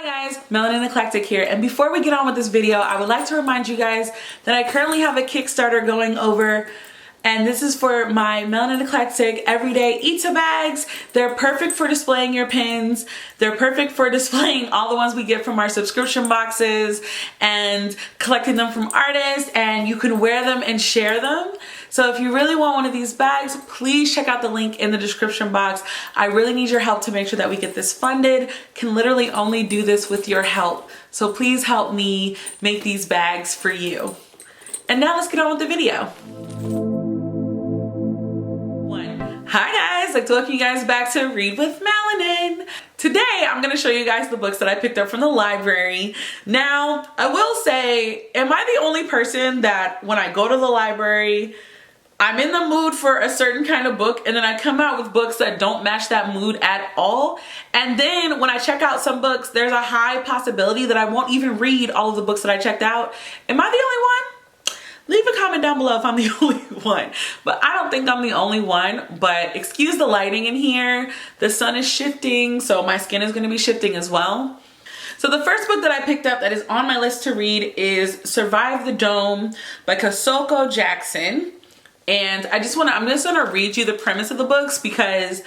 Guys, Melanin Eclectic here, and before we get on with this video, I would like to remind you guys that I currently have a Kickstarter going over, and this is for my Melanin Eclectic Everyday Eat-to bags. They're perfect for displaying your pins. They're perfect for displaying all the ones we get from our subscription boxes and collecting them from artists, and you can wear them and share them. So if you really want one of these bags, please check out the link in the description box. I really need your help to make sure that we get this funded. Can literally only do this with your help. So please help me make these bags for you. And now let's get on with the video. Hi guys, I'd like to welcome you guys back to Read with Melanin. Today I'm going to show you guys the books that I picked up from the library. Now I will say, am I the only person that when I go to the library I'm in the mood for a certain kind of book and then I come out with books that don't match that mood at all? And then when I check out some books, there's a high possibility that I won't even read all of the books that I checked out. Am I the only one? Leave a comment down below if I'm the only one. But I don't think I'm the only one, but excuse the lighting in here. The sun is shifting, so my skin is gonna be shifting as well. So the first book that I picked up that is on my list to read is Survive the Dome by Kosoko Jackson. And I'm just gonna read you the premise of the books because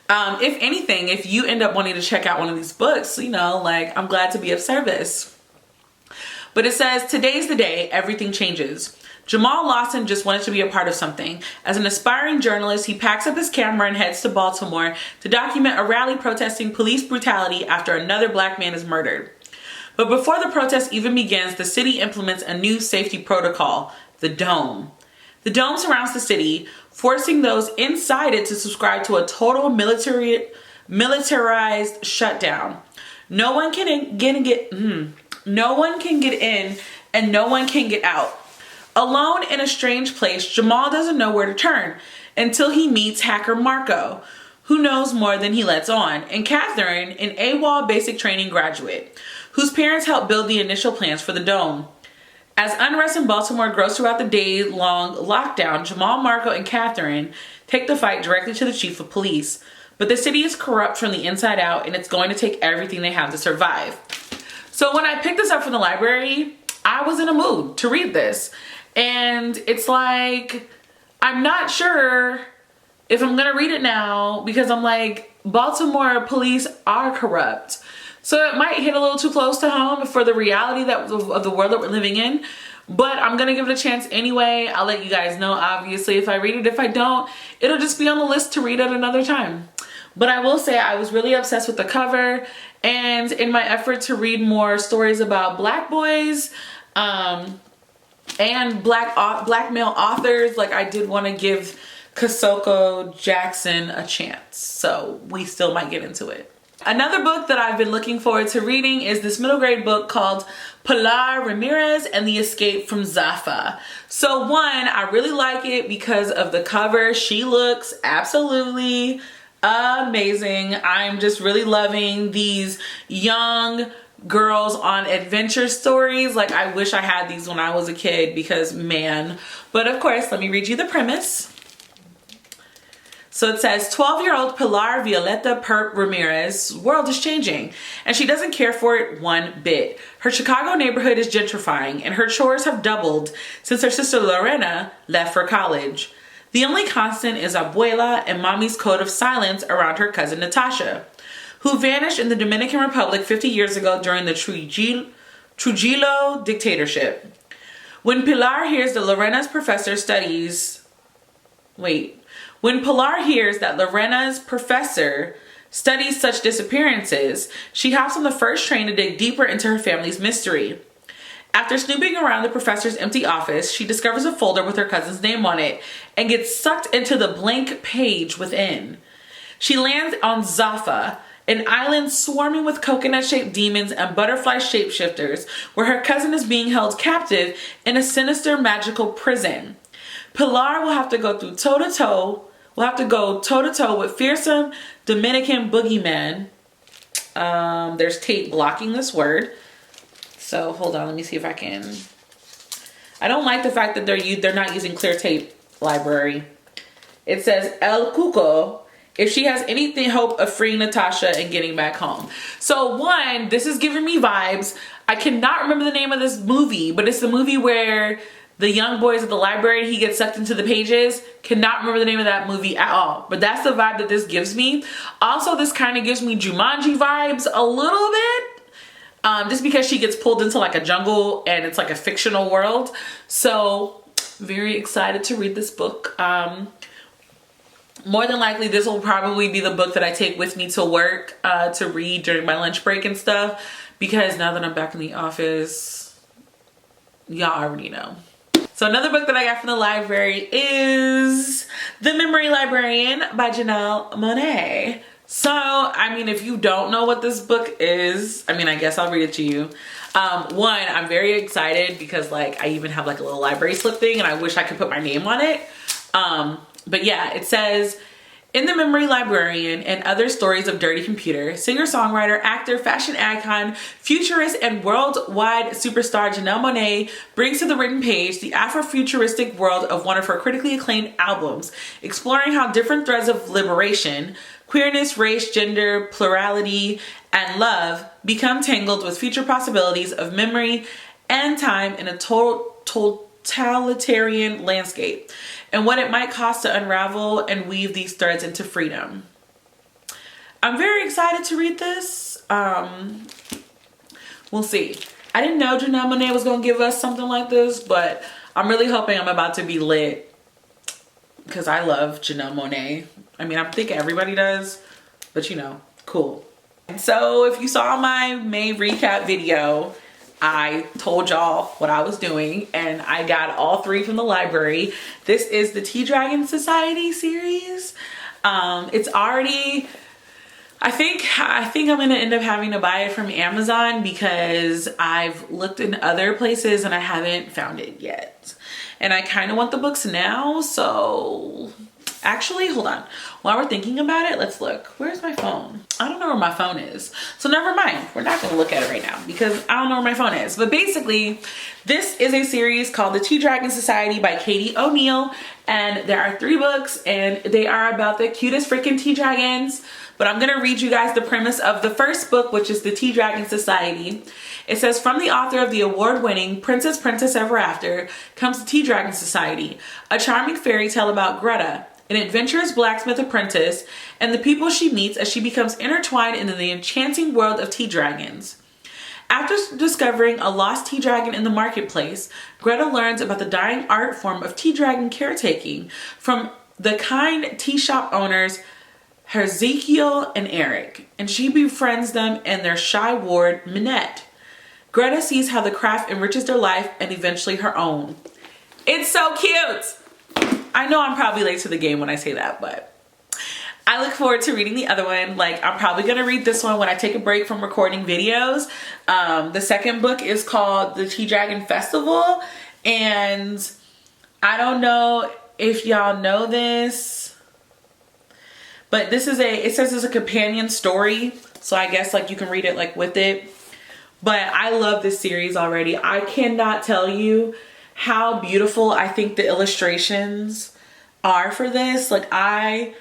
if anything, if you end up wanting to check out one of these books, you know, like, I'm glad to be of service. But it says, today's the day everything changes. Jamal Lawson just wanted to be a part of something. As an aspiring journalist, he packs up his camera and heads to Baltimore to document a rally protesting police brutality after another black man is murdered. But before the protest even begins, the city implements a new safety protocol, the Dome. The Dome surrounds the city, forcing those inside it to subscribe to a total militarized shutdown. No one can get in and no one can get out. Alone in a strange place, Jamal doesn't know where to turn until he meets hacker Marco, who knows more than he lets on, and Catherine, an AWOL basic training graduate, whose parents helped build the initial plans for the Dome. As unrest in Baltimore grows throughout the day-long lockdown, Jamal, Marco, and Catherine take the fight directly to the chief of police. But the city is corrupt from the inside out, and it's going to take everything they have to survive. So when I picked this up from the library, I was in a mood to read this. And it's like, I'm not sure if I'm gonna read it now because I'm like, Baltimore police are corrupt. So it might hit a little too close to home for the reality of the world that we're living in. But I'm gonna give it a chance anyway. I'll let you guys know, obviously, if I read it. If I don't, it'll just be on the list to read at another time. But I will say I was really obsessed with the cover, and in my effort to read more stories about black boys and black male authors, like, I did want to give Kosoko Jackson a chance. So we still might get into it. Another book that I've been looking forward to reading is this middle grade book called Pilar Ramirez and the Escape from Zeta. So one, I really like it because of the cover. She looks absolutely amazing. I'm just really loving these young girls on adventure stories. Like, I wish I had these when I was a kid because, man. But of course, let me read you the premise. So it says, 12-year-old Pilar Violeta Ramirez's world is changing, and she doesn't care for it one bit. Her Chicago neighborhood is gentrifying, and her chores have doubled since her sister Lorena left for college. The only constant is Abuela and Mommy's code of silence around her cousin Natasha, who vanished in the Dominican Republic 50 years ago during the Trujillo dictatorship. When Pilar hears that Lorena's professor studies such disappearances, she hops on the first train to dig deeper into her family's mystery. After snooping around the professor's empty office, she discovers a folder with her cousin's name on it and gets sucked into the blank page within. She lands on Zaffa, an island swarming with coconut-shaped demons and butterfly shapeshifters, where her cousin is being held captive in a sinister magical prison. Pilar will have to go toe-to-toe with fearsome Dominican boogeymen. There's tape blocking this word. So hold on, let me see if I can. I don't like the fact that they're not using clear tape library. It says El Cuco, if she has anything hope of freeing Natasha and getting back home. So one, this is giving me vibes. I cannot remember the name of this movie, but it's the movie where the young boys at the library, he gets sucked into the pages. Cannot remember the name of that movie at all, but that's the vibe that this gives me. Also, this kind of gives me Jumanji vibes a little bit, just because she gets pulled into like a jungle and it's like a fictional world. So very excited to read this book. More than likely, this will probably be the book that I take with me to work to read during my lunch break and stuff, because now that I'm back in the office, y'all already know. So another book that I got from the library is The Memory Librarian by Janelle Monáe. So, I mean, if you don't know what this book is, I mean, I guess I'll read it to you. One, I'm very excited because like I even have like a little library slip thing and I wish I could put my name on it. But yeah, it says, in The Memory Librarian and Other Stories of Dirty Computer, singer-songwriter, actor, fashion icon, futurist, and worldwide superstar Janelle Monáe brings to the written page the Afrofuturistic world of one of her critically acclaimed albums, exploring how different threads of liberation, queerness, race, gender, plurality, and love become tangled with future possibilities of memory and time in a totalitarian landscape, and what it might cost to unravel and weave these threads into freedom. I'm very excited to read this. We'll see. I didn't know Janelle Monáe was going to give us something like this, but I'm really hoping I'm about to be lit because I love Janelle Monáe. I mean, I think everybody does, but you know, cool. So if you saw my May recap video, I told y'all what I was doing and I got all three from the library. This is the Tea Dragon Society series. It's already, I think I'm gonna end up having to buy it from Amazon because I've looked in other places and I haven't found it yet. And I kind of want the books now, so actually, hold on. While we're thinking about it, let's look. Where's my phone? I don't know where my phone is. So never mind. We're not going to look at it right now because I don't know where my phone is. But basically, this is a series called The Tea Dragon Society by Katie O'Neill. And there are 3 books and they are about the cutest freaking tea dragons. But I'm going to read you guys the premise of the first book, which is The Tea Dragon Society. It says, from the author of the award-winning Princess Ever After comes The Tea Dragon Society, a charming fairy tale about Greta, an adventurous blacksmith apprentice, and the people she meets as she becomes intertwined into the enchanting world of tea dragons. After discovering a lost tea dragon in the marketplace, Greta learns about the dying art form of tea dragon caretaking from the kind tea shop owners Hezekiel and Eric, and she befriends them and their shy ward, Minette. Greta sees how the craft enriches their life and eventually her own. It's so cute! I know I'm probably late to the game when I say that, but I look forward to reading the other one. Like, I'm probably gonna read this one when I take a break from recording videos. The second book is called The Tea Dragon Festival, and I don't know if y'all know this, but this is it says it's a companion story, so I guess like you can read it like with it. But I love this series already. I cannot tell you how beautiful I think the illustrations are for this. Like I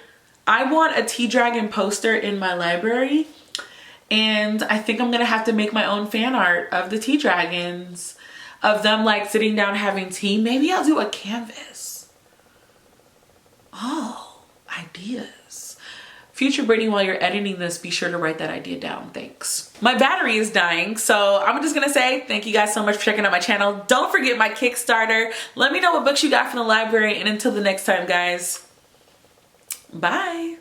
want a tea dragon poster in my library, and I think I'm gonna have to make my own fan art of the tea dragons, of them like sitting down having tea. Maybe I'll do a canvas. Oh, ideas. Future Brittany, while you're editing this, be sure to write that idea down. Thanks. My battery is dying, so I'm just gonna say thank you guys so much for checking out my channel. Don't forget my Kickstarter. Let me know what books you got from the library, and until the next time, guys, bye.